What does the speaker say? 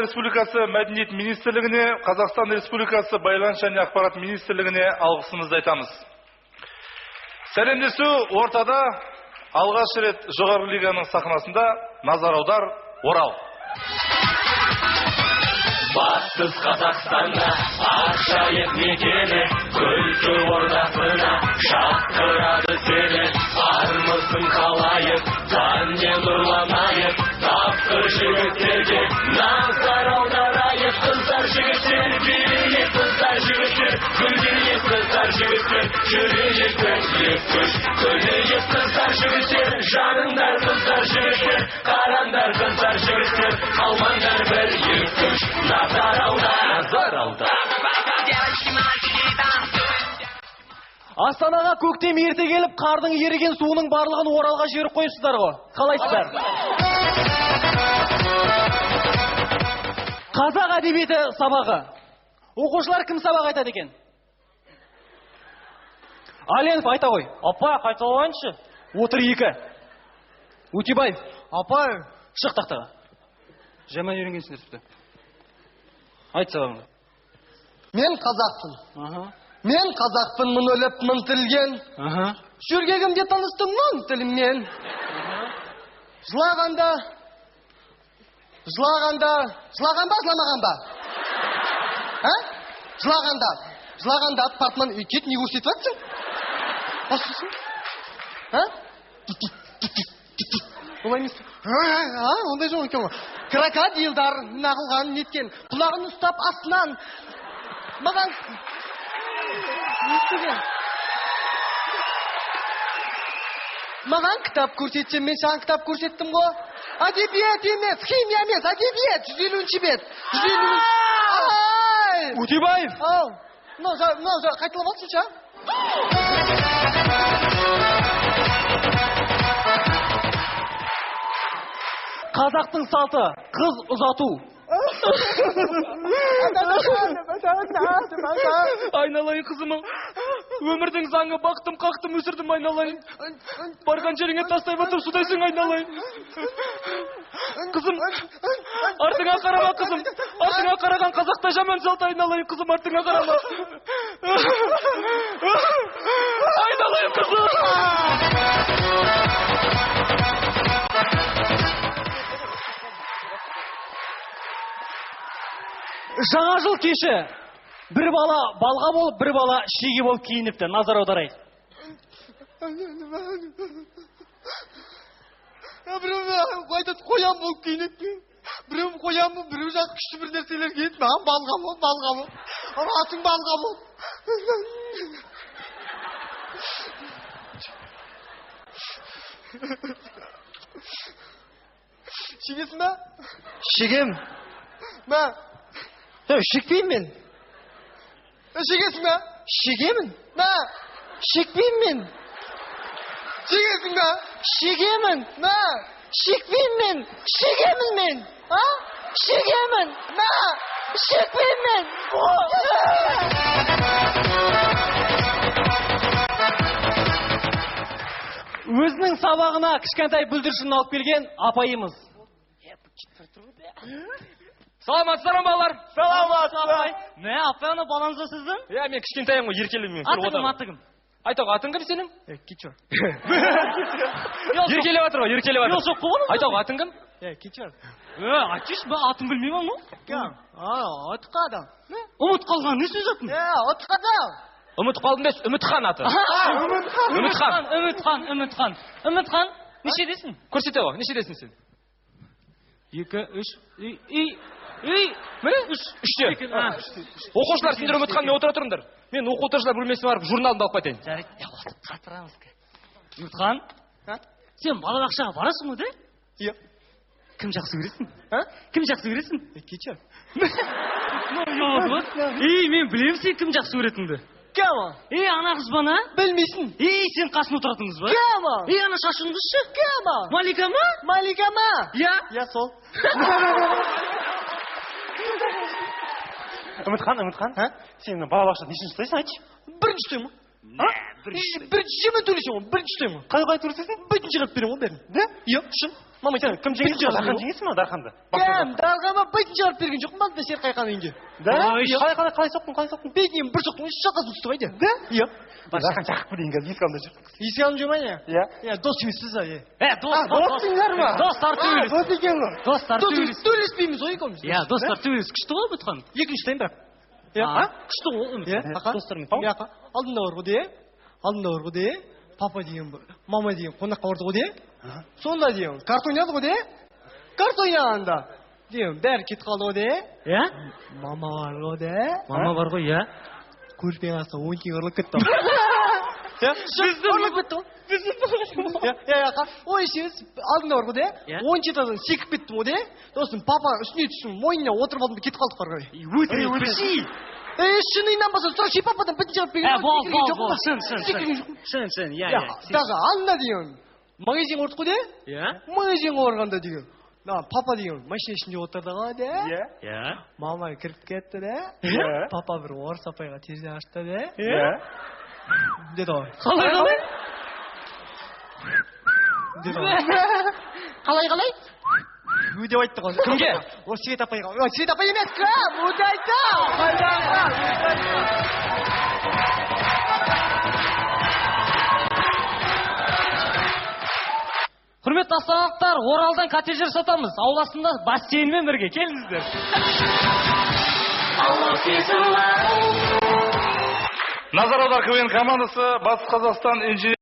Республикасы Мәдениет министрлігіне, Қазақстан Республикасы Байланыс және ақпарат министрлігіне алғысымызды айтамыз. Сәлемдесу ортада алғаш рет жоғарғы лиганың сахнасында назар аудар Орал. Батыс Қазақстанда ажайып мекені, күлкі ордасына шақырады сені. Армысың қалайық, таңмен нұрланайық, тапқыр жігіттерге назар аударайық. Қыздар жігіттер, билейік қыздар жігіттер, гүлдейік қыздар жігіттер, жүрейік көңілік күш. Күлейік қыздар жігіттер, жаныңдар қыздар жігіттер, қараңдар қыздар жігіттер, қалмаңдар бір екі үш. Назар аудар. Астанаға көктем ерте келіп, қардың еріген суының барлығын Оралға жіберіп қойыпсыздар ғой. Қалайсыздар? Қазақ әдебиеті сабағы. Оқушылар кім сабақ айтады екен? Аленов айта ғой. Апа, қайта олайыншы. Отыр екі. Утебаев. Апа, шық тақтаға. Жаман үйренгенсіңдер тіпті. Айт сабағыңды. мен қазақпын. Мен қазақпын, мың өліп, мың тірілген. Жүргегімде таныстым мың тіліммен. Жылаған ба, жыламаған ба? Жылағанда аттартынан кет, не көрсетіп атсың? Басшысың? Олай емес. Ондай жоқ екен ғой. Крокодилдар нағылған неткен, құлағын ұстап астынан. Маған... Маған кітап көрсетсем, мен саған кітап көрсеттім ғой. Әдебиет емес, химия емес, әдебиет. 150-ші бет. 150-ші. Утебаев. Қайтылып алсынша. Қазақтың салты, қыз ұзату. Айналайын қызымым. Өмірдің заңы бақтым, қақтым, өсірдім айналайын. Барған жеріңе тастай батыр судайсың айналайын. Қызым, артыңа қарама қызым. Артыңа қараған қазақта жаман салты айналайын қызым, артыңа қарама. Айналайын қызым. Жаңа жыл кеші. Бір бала балға болып, бір бала шеге болып киініпті. Назар аударайық. Біреу қоян болып киініпті. Біреу қоян болып, біреу жақ күшті бір нәрселер киініп, маған балға болып. Ұрасың балға болып. Шегесің ба? Шегем. Ба? Шекпеймін мен. Шегесің ба? Шегемін. Ба? Шекпеймін мен. Шегесің ба? Шегемін. Ба? Шекпеймін мен. Шегемін мен. Шегемін. Ба? Шекпеймін мен. Өзінің сабағына кішкентай бүлдіршінін алып келген апайымыз. Саламатсыздар ма балалар? Саламатсыздар. Не, апай ана балаңызды сіздің? Мен кішкентайым ғой, еркелеймін. Аты кім? Айтауға, атың кім сенің? Кичор. Еркелеп атыр ғой, еркелеп атыр. Жоқ болған? Айтауға, атың кім? Кичор. Айтшы, ба атын білмеймін ғой. Отқа адам. Ұмыт қалған, не сөз атын? Отқа адам. Үміт қалдым дес, Үмітхан аты. Үмітхан, нешедесің? Көрсете ғой, нешедесің сен? 2, 3, Үште. Оқушылар сендер Үмітханмен отыра тұрыңдар. Мен оқу отырушылар бөлмесіне барып журналымды алып қайтайын. қатырамыз. Үмітхан, сен балабақшаға барасың ғой, де? Иә. Кім жақсы көресің? Кім жақсы көресің? Кичор. Мен білем сен кім жақсы көретіңді. Кім? Ана қыз бана? Білмейсің. Сен қасын отыратыңыз ба? Кім? Ана шашыңызшы? Кім? Малика ма? Малика ма? Я сол. Үмітхан, сен балабақшада нешінші ұстайсың, айтшы? Бірінші ұстаймын. Бірінші жемен төлесің ғой, бірінші ұстаймын. Қай төлесесің? Бірінші қап беремін ғой бәрін. Да? Иә, шын. Мама, сен кім жеңесі? Дархан жеңесі ма, Дарханды? Кәм, Дарханға бетін жарып берген жоқпын ба, да Серқайқан үйінде. Да? Қалай соқтың? Бетінен бір соқтың, үш жаққа түсті байды. Да? Иә. Дархан жақып білейін қазір, есік алдында жүр. Есік алдында жүрмай не? Иә. Иә, дос емеспіз, иә. Достар ма? Достар төбелес. Дос екен ғой. Достар төбелес. Төбелеспейміз ғой екеуміз. Иә, достар төбелес. Күшті ғой Үмітхан. Екінші тайым бірақ. Иә, күшті ғой Үмітхан. Ақа? Достармен. Иә, ақа. Алдында бар ғой де. Алдында бар ғой де. Папа деген бір, мама деген қонаққа барды ғой де. Сонда деген, карт ойнады ғой де. Карт ойнағанда. Деген, бәрі кетіп қалды ғой де. Иә? Мама бар ғой де. Мама бар ғой, иә. Көрпен аса 10 теңге ұрлап кетті. Ұрлап кетті ғой. Иә, ақа. Ой, сіз алдында бар ғой де. 10 жетадан секіп кеттім ғой де. Сосын папа үстіне түстім, мойнына отырып алдым да кетіп қалдық бар ғой. Өтірік. Шыныңнан баса сұрақшы пападан бітін жауап берген. Шын, иә. Даже алдында деген магазинға ордық қой де? Иә. Магазинға орғанда деген. Папа деген машина ішінде отырды ғой де? Иә. Мама кіріп кетті де? Папа бір орыс апайға терезе ашты де? Деді ғой. Қалай? Өде айтты ғой. Кімге? О, Свет апайға. О, Свет апай емес, кім? Өде Құрметті астаналықтар, Оралдан коттеджер сатамыз. Ауласында бассейнмен бірге. Келіңіздер. Назар аудар КВН командасы Батыс Қазақстан инженер